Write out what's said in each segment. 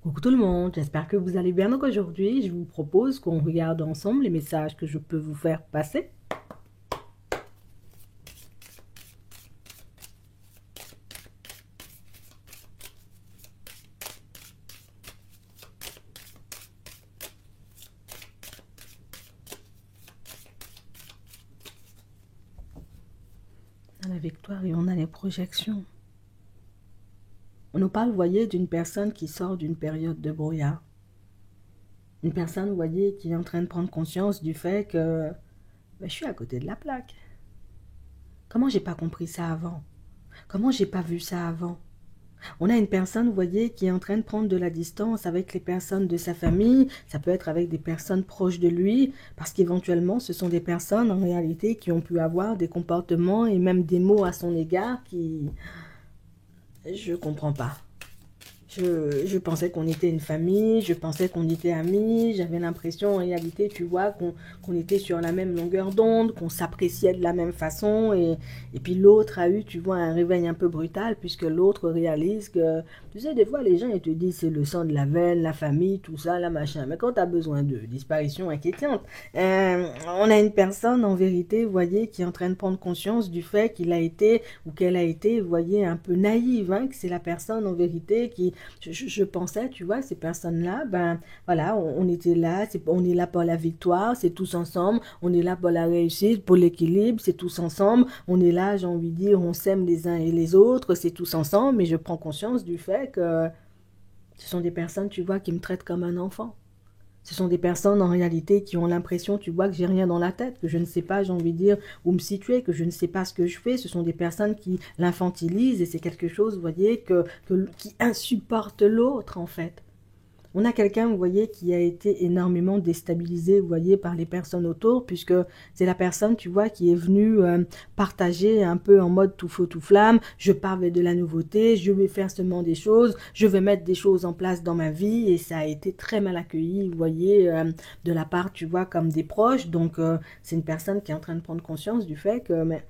Coucou tout le monde, j'espère que vous allez bien. Donc aujourd'hui, je vous propose qu'on regarde ensemble les messages que je peux vous faire passer. On a la victoire et on a les projections. On nous parle, vous voyez, d'une personne qui sort d'une période de brouillard. Une personne, vous voyez, qui est en train de prendre conscience du fait que je suis à côté de la plaque. Comment j'ai pas compris ça avant? Comment j'ai pas vu ça avant? On a une personne, vous voyez, qui est en train de prendre de la distance avec les personnes de sa famille. Ça peut être avec des personnes proches de lui, parce qu'éventuellement, ce sont des personnes, en réalité, qui ont pu avoir des comportements et même des mots à son égard qui... Je comprends pas. Je pensais qu'on était une famille, je pensais qu'on était amis, j'avais l'impression en réalité, tu vois, qu'on était sur la même longueur d'onde, qu'on s'appréciait de la même façon, et puis l'autre a eu, tu vois, un réveil un peu brutal, puisque l'autre réalise que, tu sais, des fois les gens, ils te disent c'est le sang de la veine, la famille, tout ça, la machin, mais quand tu as besoin de disparition inquiétante, on a une personne en vérité, vous voyez, qui est en train de prendre conscience du fait qu'il a été, ou qu'elle a été, vous voyez, un peu naïve, hein, que c'est la personne en vérité qui je pensais, tu vois, ces personnes-là, ben voilà, on était là, on est là pour la victoire, c'est tous ensemble, on est là pour la réussite, pour l'équilibre, c'est tous ensemble, on est là, j'ai envie de dire, on s'aime les uns et les autres, c'est tous ensemble, mais je prends conscience du fait que ce sont des personnes, tu vois, qui me traitent comme un enfant. Ce sont des personnes en réalité qui ont l'impression, tu vois, que j'ai rien dans la tête, que je ne sais pas, j'ai envie de dire, où me situer, que je ne sais pas ce que je fais. Ce sont des personnes qui l'infantilisent et c'est quelque chose, vous voyez, qui insupporte l'autre en fait. On a quelqu'un, vous voyez, qui a été énormément déstabilisé, vous voyez, par les personnes autour, puisque c'est la personne, tu vois, qui est venue partager un peu en mode tout feu, tout flamme. Je parle de la nouveauté, je vais faire seulement des choses, je vais mettre des choses en place dans ma vie, et ça a été très mal accueilli, vous voyez, de la part, tu vois, comme des proches. Donc, c'est une personne qui est en train de prendre conscience du fait que, mais,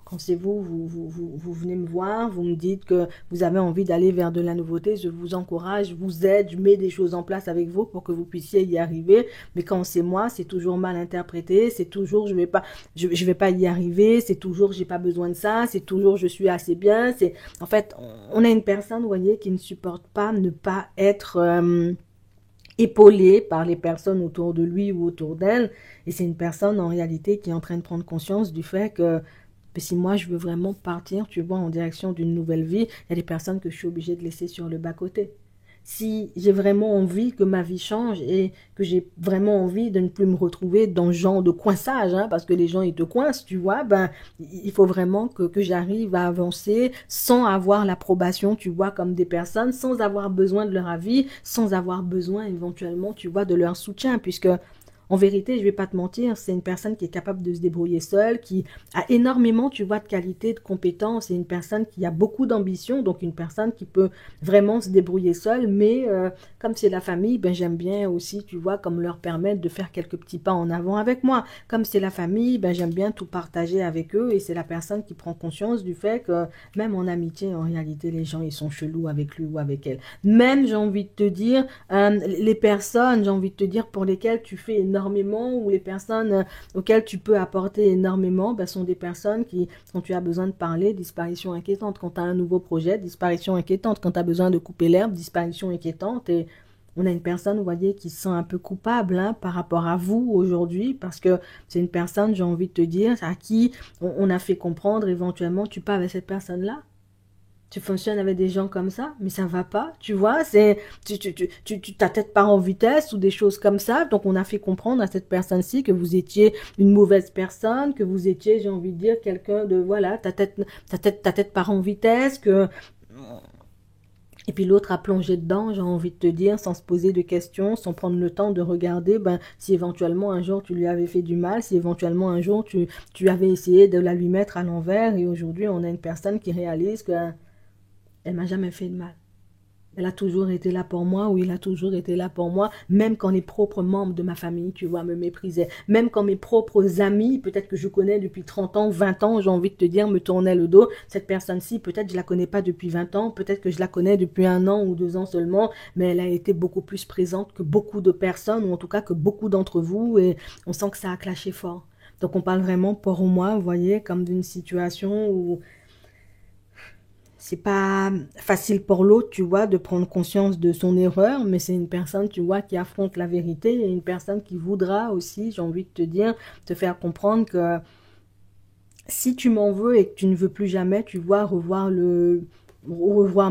quand c'est vous, vous venez me voir, vous me dites que vous avez envie d'aller vers de la nouveauté, je vous encourage, je vous aide, je mets des choses en place avec vous pour que vous puissiez y arriver. Mais quand c'est moi, c'est toujours mal interprété, c'est toujours je vais pas y arriver, c'est toujours j'ai pas besoin de ça, c'est toujours je suis assez bien. C'est en fait, on a une personne, vous voyez, qui ne supporte pas ne pas être épaulé par les personnes autour de lui ou autour d'elle. Et c'est une personne en réalité qui est en train de prendre conscience du fait que si moi je veux vraiment partir, tu vois, en direction d'une nouvelle vie, il y a des personnes que je suis obligée de laisser sur le bas-côté. Si j'ai vraiment envie que ma vie change et que j'ai vraiment envie de ne plus me retrouver dans ce genre de coinçage, hein, parce que les gens ils te coincent, tu vois, ben il faut vraiment que j'arrive à avancer sans avoir l'approbation, tu vois, comme des personnes, sans avoir besoin de leur avis, sans avoir besoin éventuellement, tu vois, de leur soutien, puisque en vérité, je vais pas te mentir, c'est une personne qui est capable de se débrouiller seule, qui a énormément, tu vois, de qualités, de compétences. C'est une personne qui a beaucoup d'ambition, donc une personne qui peut vraiment se débrouiller seule. Mais comme c'est la famille, ben j'aime bien aussi, tu vois, comme leur permettre de faire quelques petits pas en avant avec moi. Comme c'est la famille, ben j'aime bien tout partager avec eux. Et c'est la personne qui prend conscience du fait que même en amitié, en réalité, les gens ils sont chelous avec lui ou avec elle. Même, j'ai envie de te dire, les personnes, j'ai envie de te dire, pour lesquelles tu fais énormément ou les personnes auxquelles tu peux apporter énormément, ben, sont des personnes qui, quand tu as besoin de parler, disparition inquiétante. Quand tu as un nouveau projet, disparition inquiétante. Quand tu as besoin de couper l'herbe, disparition inquiétante. Et on a une personne, vous voyez, qui se sent un peu coupable hein, par rapport à vous aujourd'hui, parce que c'est une personne, j'ai envie de te dire, à qui on a fait comprendre éventuellement, tu parles avec cette personne-là, tu fonctionnes avec des gens comme ça, mais ça va pas, tu vois, c'est, ta tête part en vitesse ou des choses comme ça, donc on a fait comprendre à cette personne-ci que vous étiez une mauvaise personne, que vous étiez, j'ai envie de dire, quelqu'un de, voilà, ta tête part en vitesse, que, et puis l'autre a plongé dedans, j'ai envie de te dire, sans se poser de questions, sans prendre le temps de regarder, ben, si éventuellement un jour tu lui avais fait du mal, si éventuellement un jour tu avais essayé de la lui mettre à l'envers, et aujourd'hui on a une personne qui réalise que elle m'a jamais fait de mal. elle a toujours été là pour moi, ou il a toujours été là pour moi, même quand les propres membres de ma famille, tu vois, me méprisaient. Même quand mes propres amis, peut-être que je connais depuis 30 ans, 20 ans, j'ai envie de te dire, me tournaient le dos. Cette personne-ci, peut-être je la connais pas depuis 20 ans, peut-être que je la connais depuis 1 an ou 2 ans seulement, mais elle a été beaucoup plus présente que beaucoup de personnes, ou en tout cas que beaucoup d'entre vous, et on sent que ça a clashé fort. Donc on parle vraiment pour moi, vous voyez, comme d'une situation où c'est pas facile pour l'autre, tu vois, de prendre conscience de son erreur, mais c'est une personne, tu vois, qui affronte la vérité, et une personne qui voudra aussi, j'ai envie de te dire, te faire comprendre que si tu m'en veux et que tu ne veux plus jamais, tu vois, revoir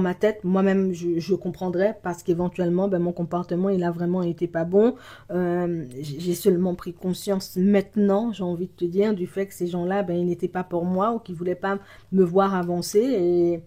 ma tête, moi-même je comprendrais, parce qu'éventuellement ben, mon comportement il a vraiment été pas bon. J'ai seulement pris conscience maintenant, j'ai envie de te dire, du fait que ces gens-là ben, ils n'étaient pas pour moi, ou qu'ils voulaient pas me voir avancer. Et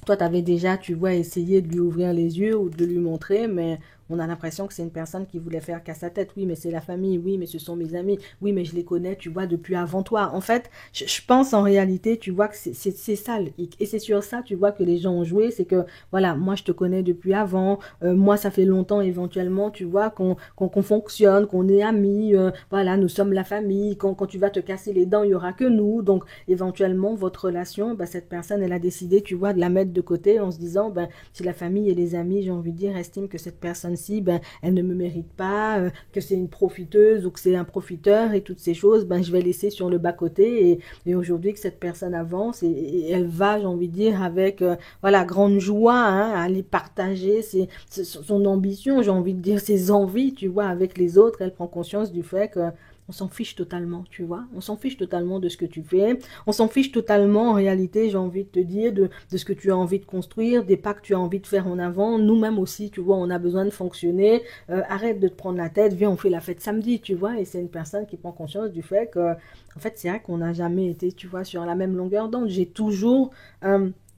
toi tu avais déjà, tu vois, essayé de lui ouvrir les yeux ou de lui montrer, mais on a l'impression que c'est une personne qui voulait faire qu'à sa tête. Oui, mais c'est la famille. Oui, mais ce sont mes amis. Oui, mais je les connais, tu vois, depuis avant toi. En fait, je pense en réalité, tu vois, que c'est ça le hic. Et c'est sur ça, tu vois, que les gens ont joué. C'est que, voilà, moi, je te connais depuis avant. Moi, ça fait longtemps, éventuellement, tu vois, qu'on fonctionne, qu'on est amis. Voilà, nous sommes la famille. Quand tu vas te casser les dents, il n'y aura que nous. Donc, éventuellement, votre relation, bah, cette personne, elle a décidé, tu vois, de la mettre de côté en se disant, ben, si la famille et les amis, j'ai envie de dire, estiment que cette personne ben, elle ne me mérite pas, que c'est une profiteuse ou que c'est un profiteur et toutes ces choses, ben, je vais laisser sur le bas-côté. Et aujourd'hui que cette personne avance, et elle va, j'ai envie de dire, avec voilà, grande joie hein, à aller partager son ambition, j'ai envie de dire ses envies, tu vois, avec les autres. Elle prend conscience du fait que on s'en fiche totalement, tu vois. On s'en fiche totalement de ce que tu fais. On s'en fiche totalement, en réalité, j'ai envie de te dire, de ce que tu as envie de construire, des pas que tu as envie de faire en avant. Nous-mêmes aussi, tu vois, on a besoin de fonctionner. Arrête de te prendre la tête. Viens, on fait la fête samedi, tu vois. Et c'est une personne qui prend conscience du fait que, en fait, c'est vrai qu'on n'a jamais été, tu vois, sur la même longueur d'onde. J'ai toujours...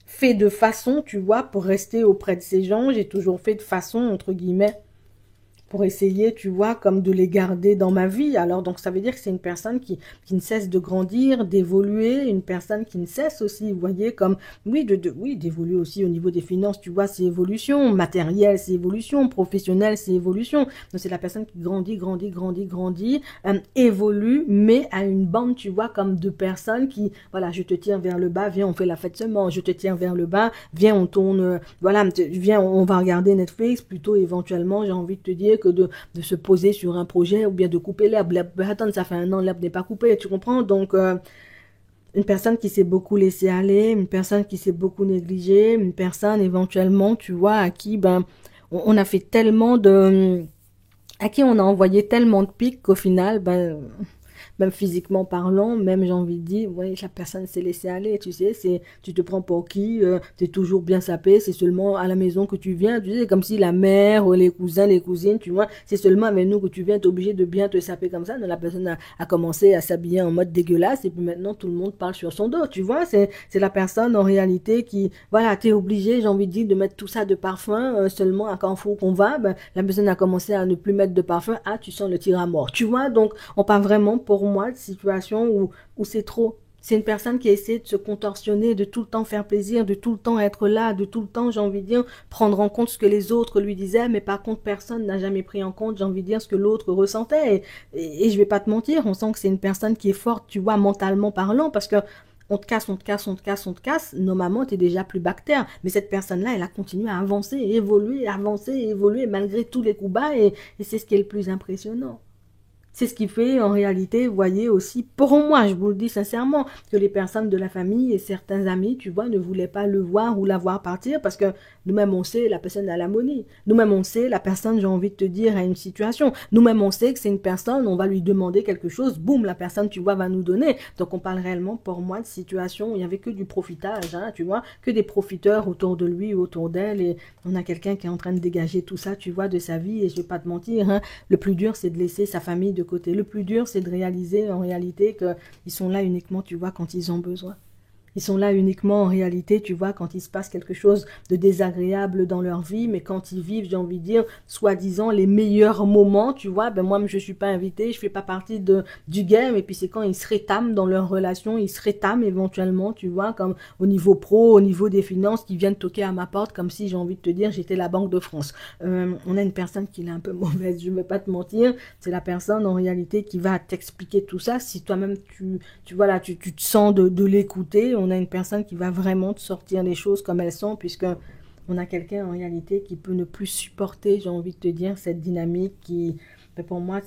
fait de façon, tu vois, pour rester auprès de ces gens. J'ai toujours fait de façon, entre guillemets, pour essayer, tu vois, comme de les garder dans ma vie. Alors, donc, ça veut dire que c'est une personne qui ne cesse de grandir, d'évoluer, une personne qui ne cesse aussi, vous voyez, comme, oui, oui, d'évoluer aussi au niveau des finances, tu vois, c'est évolution, matériel, c'est évolution, professionnel, c'est évolution. Donc, c'est la personne qui grandit, grandit, grandit, grandit, évolue, mais à une bande, tu vois, comme de personnes qui, voilà, je te tire vers le bas, viens, on fait la fête seulement, je te tire vers le bas, viens, on tourne, voilà, viens, on va regarder Netflix, plutôt éventuellement, j'ai envie de te dire, que de se poser sur un projet ou bien de couper l'herbe. Attends, ça fait 1 an, l'herbe n'est pas coupée, tu comprends? Donc, une personne qui s'est beaucoup laissée aller, une personne qui s'est beaucoup négligée, une personne éventuellement, tu vois, à qui, ben, on a fait tellement de... à qui on a envoyé tellement de pics qu'au final, ben, même physiquement parlant, même j'ai envie de dire, ouais, la personne s'est laissée aller, tu sais, tu te prends pour qui, tu es toujours bien sapé, c'est seulement à la maison que tu viens, tu sais, comme si la mère, les cousins, les cousines, tu vois, c'est seulement avec nous que tu viens, t'es obligé de bien te saper comme ça. Donc, la personne a commencé à s'habiller en mode dégueulasse, et puis maintenant tout le monde parle sur son dos, tu vois, c'est la personne en réalité qui, voilà, t'es obligé, j'ai envie de dire, de mettre tout ça de parfum, seulement à quand faut qu'on va, ben, la personne a commencé à ne plus mettre de parfum, ah, tu sens le tir à mort, tu vois, donc on parle vraiment pour moi de situation où c'est trop. C'est une personne qui essaie de se contorsionner, de tout le temps faire plaisir, de tout le temps être là, de tout le temps, j'ai envie de dire, prendre en compte ce que les autres lui disaient, mais par contre, personne n'a jamais pris en compte, j'ai envie de dire, ce que l'autre ressentait. Et je vais pas te mentir, on sent que c'est une personne qui est forte, tu vois, mentalement parlant, parce que on te casse, on te casse, on te casse, on te casse, normalement, tu es déjà plus bactère. Mais cette personne-là, elle a continué à avancer, évoluer, malgré tous les coups bas, et c'est ce qui est le plus impressionnant. C'est ce qui fait, en réalité, vous voyez aussi, pour moi, je vous le dis sincèrement, que les personnes de la famille et certains amis, tu vois, ne voulaient pas le voir ou la voir partir parce que nous-mêmes, on sait, la personne a l'harmonie. Nous-mêmes, on sait, la personne, j'ai envie de te dire, a une situation. Nous-mêmes, on sait que c'est une personne, on va lui demander quelque chose, boum, la personne, tu vois, va nous donner. Donc, on parle réellement, pour moi, de situation où il n'y avait que du profitage, hein, tu vois, que des profiteurs autour de lui ou autour d'elle. Et on a quelqu'un qui est en train de dégager tout ça, tu vois, de sa vie. Et je vais pas te mentir, hein, le plus dur, c'est de laisser sa famille de côté. Le plus dur, c'est de réaliser en réalité qu'ils sont là uniquement, tu vois, quand ils ont besoin. Ils sont là uniquement en réalité, tu vois, quand il se passe quelque chose de désagréable dans leur vie, mais quand ils vivent, j'ai envie de dire, soi-disant, les meilleurs moments, tu vois, ben moi, je ne suis pas invitée, je ne fais pas partie du game, et puis c'est quand ils se rétament dans leur relation, ils se rétament éventuellement, tu vois, comme au niveau pro, au niveau des finances, qui viennent toquer à ma porte, comme si, j'ai envie de te dire, j'étais la Banque de France. On a une personne qui est un peu mauvaise, je ne vais pas te mentir, c'est la personne en réalité qui va t'expliquer tout ça, si toi-même tu vois là, tu te sens de l'écouter. On a une personne qui va vraiment te sortir les choses comme elles sont, puisque on a quelqu'un en réalité qui peut ne plus supporter, j'ai envie de te dire, cette dynamique qui, ben, pour moi,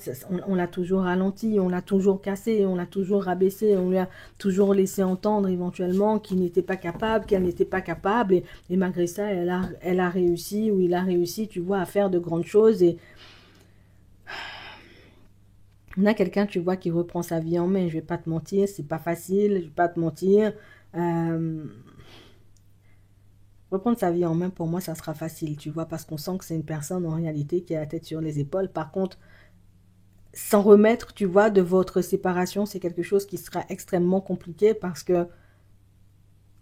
on l'a toujours ralenti, on l'a toujours cassé, on l'a toujours rabaissé, on lui a toujours laissé entendre éventuellement qu'il n'était pas capable, qu'elle n'était pas capable, et malgré ça, elle a réussi, ou il a réussi, tu vois, à faire de grandes choses, et on a quelqu'un, tu vois, qui reprend sa vie en main. Je vais pas te mentir, c'est pas facile, je vais pas te mentir. Euh, Reprendre sa vie en main, pour moi, ça sera facile, tu vois, parce qu'on sent que c'est une personne en réalité qui a la tête sur les épaules. Par contre, s'en remettre, tu vois, de votre séparation, c'est quelque chose qui sera extrêmement compliqué parce que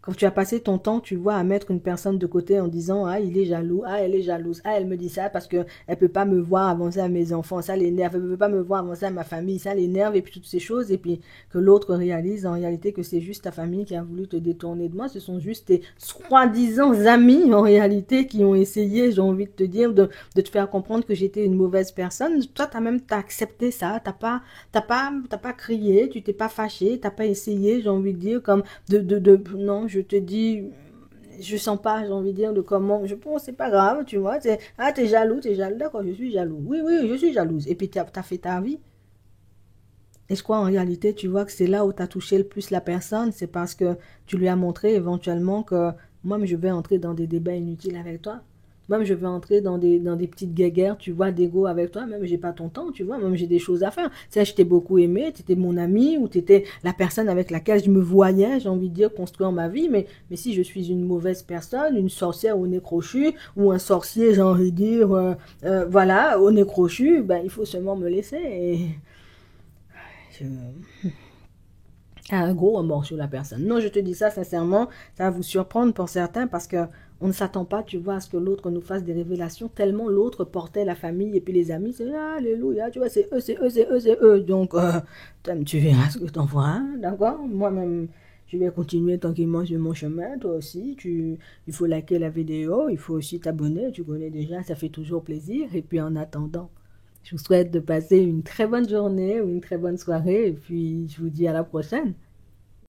quand tu as passé ton temps, tu vois, à mettre une personne de côté en disant, ah, il est jaloux, ah, elle est jalouse, ah, elle me dit ça parce que elle peut pas me voir avancer à mes enfants, ça l'énerve, elle peut pas me voir avancer à ma famille, ça l'énerve, et puis toutes ces choses, et puis que l'autre réalise en réalité que c'est juste ta famille qui a voulu te détourner de moi, ce sont juste tes soi-disant amis en réalité qui ont essayé, j'ai envie de te dire, de te faire comprendre que j'étais une mauvaise personne. Toi, t'as accepté ça, t'as pas crié, tu t'es pas fâché, t'as pas essayé, j'ai envie de dire, comme non, je te dis, je sens pas, j'ai envie de dire, de comment, je pense, c'est pas grave, tu vois, ah, t'es jaloux, d'accord, je suis jaloux, oui, oui, je suis jalouse, et puis t'as fait ta vie. Et je crois en réalité, tu vois que c'est là où t'as touché le plus la personne, c'est parce que tu lui as montré éventuellement que moi, je vais entrer dans des débats inutiles avec toi. Même je vais entrer dans des petites guéguerres, tu vois, d'ego avec toi. Même j'ai pas ton temps, tu vois. Même j'ai des choses à faire. Tu sais, je t'ai beaucoup aimé, tu étais mon ami ou tu étais la personne avec laquelle je me voyais, j'ai envie de dire, construire ma vie. Mais si je suis une mauvaise personne, une sorcière au nez crochu ou un sorcier, j'ai envie de dire, voilà, au nez crochu, ben, il faut seulement me laisser. Et je, un gros remords sur la personne. Non, je te dis ça sincèrement, ça va vous surprendre pour certains parce que on ne s'attend pas, tu vois, à ce que l'autre nous fasse des révélations tellement l'autre portait la famille et puis les amis, c'est alléluia, tu vois, c'est eux, c'est eux, c'est eux, c'est eux. Donc, tu verras ce que t'en feras, hein, d'accord? Moi-même, je vais continuer tranquillement sur mon chemin, toi aussi, il faut liker la vidéo, il faut aussi t'abonner, tu connais déjà, ça fait toujours plaisir. Et puis en attendant, je vous souhaite de passer une très bonne journée ou une très bonne soirée et puis je vous dis à la prochaine.